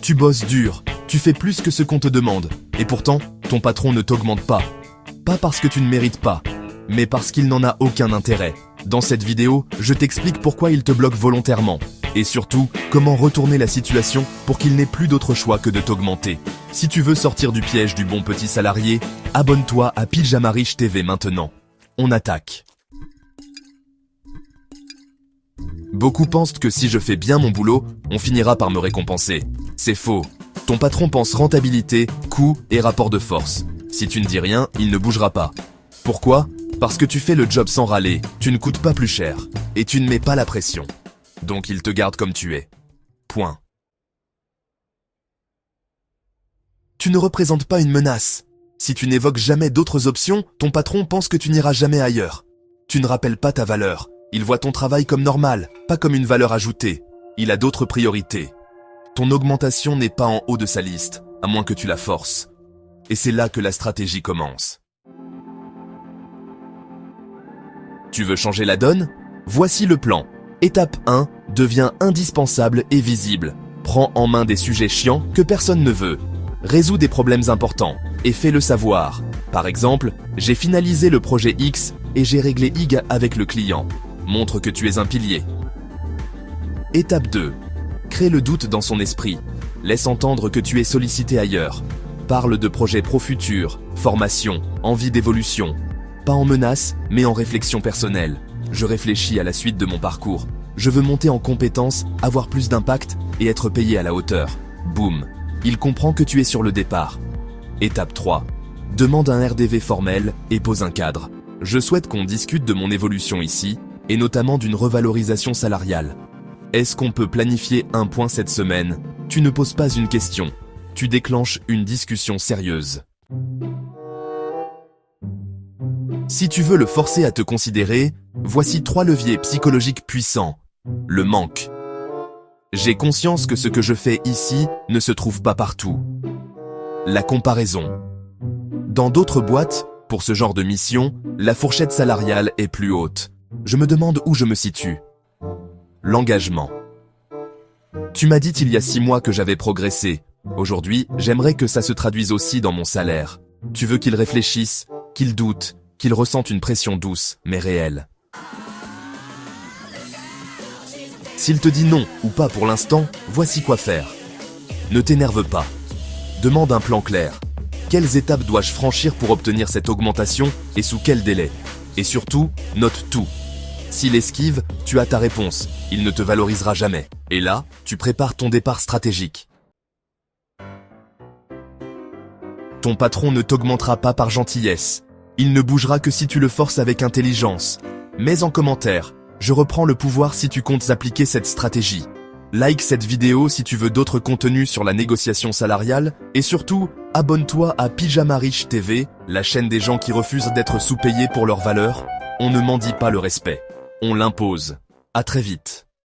Tu bosses dur, tu fais plus que ce qu'on te demande, et pourtant, ton patron ne t'augmente pas. Pas parce que tu ne mérites pas, mais parce qu'il n'en a aucun intérêt. Dans cette vidéo, je t'explique pourquoi il te bloque volontairement, et surtout, comment retourner la situation pour qu'il n'ait plus d'autre choix que de t'augmenter. Si tu veux sortir du piège du bon petit salarié, abonne-toi à Pyjama Riche TV maintenant. On attaque. Beaucoup pensent que si je fais bien mon boulot, on finira par me récompenser. C'est faux. Ton patron pense rentabilité, coût et rapport de force. Si tu ne dis rien, il ne bougera pas. Pourquoi ? Parce que tu fais le job sans râler, tu ne coûtes pas plus cher, et tu ne mets pas la pression. Donc il te garde comme tu es. Point. Tu ne représentes pas une menace. Si tu n'évoques jamais d'autres options, ton patron pense que tu n'iras jamais ailleurs. Tu ne rappelles pas ta valeur. Il voit ton travail comme normal, pas comme une valeur ajoutée. Il a d'autres priorités. Ton augmentation n'est pas en haut de sa liste, à moins que tu la forces. Et c'est là que la stratégie commence. Tu veux changer la donne ? Voici le plan. Étape 1, deviens indispensable et visible. Prends en main des sujets chiants que personne ne veut. Résous des problèmes importants et fais-le savoir. Par exemple, j'ai finalisé le projet X et j'ai réglé Y avec le client. Montre que tu es un pilier. Étape 2. Crée le doute dans son esprit. Laisse entendre que tu es sollicité ailleurs. Parle de projets pro-futur, formation, envie d'évolution. Pas en menace, mais en réflexion personnelle. Je réfléchis à la suite de mon parcours. Je veux monter en compétences, avoir plus d'impact et être payé à la hauteur. Boum. Il comprend que tu es sur le départ. Étape 3. Demande un RDV formel et pose un cadre. Je souhaite qu'on discute de mon évolution ici, et notamment d'une revalorisation salariale. Est-ce qu'on peut planifier un point cette semaine ? Tu ne poses pas une question. Tu déclenches une discussion sérieuse. Si tu veux le forcer à te considérer, voici 3 leviers psychologiques puissants. Le manque. J'ai conscience que ce que je fais ici ne se trouve pas partout. La comparaison. Dans d'autres boîtes, pour ce genre de mission, la fourchette salariale est plus haute. Je me demande où je me situe. L'engagement. Tu m'as dit il y a 6 mois que j'avais progressé. Aujourd'hui, j'aimerais que ça se traduise aussi dans mon salaire. Tu veux qu'il réfléchisse, qu'il doute, qu'il ressente une pression douce, mais réelle. S'il te dit non ou pas pour l'instant, voici quoi faire. Ne t'énerve pas. Demande un plan clair. Quelles étapes dois-je franchir pour obtenir cette augmentation et sous quel délai ? Et surtout, note tout. S'il esquive, tu as ta réponse. Il ne te valorisera jamais. Et là, tu prépares ton départ stratégique. Ton patron ne t'augmentera pas par gentillesse. Il ne bougera que si tu le forces avec intelligence. Mets en commentaire, je reprends le pouvoir si tu comptes appliquer cette stratégie. Like cette vidéo si tu veux d'autres contenus sur la négociation salariale et surtout, abonne-toi à Pyjama Riche TV, la chaîne des gens qui refusent d'être sous-payés pour leur valeur. On ne mendie pas le respect, on l'impose. À très vite.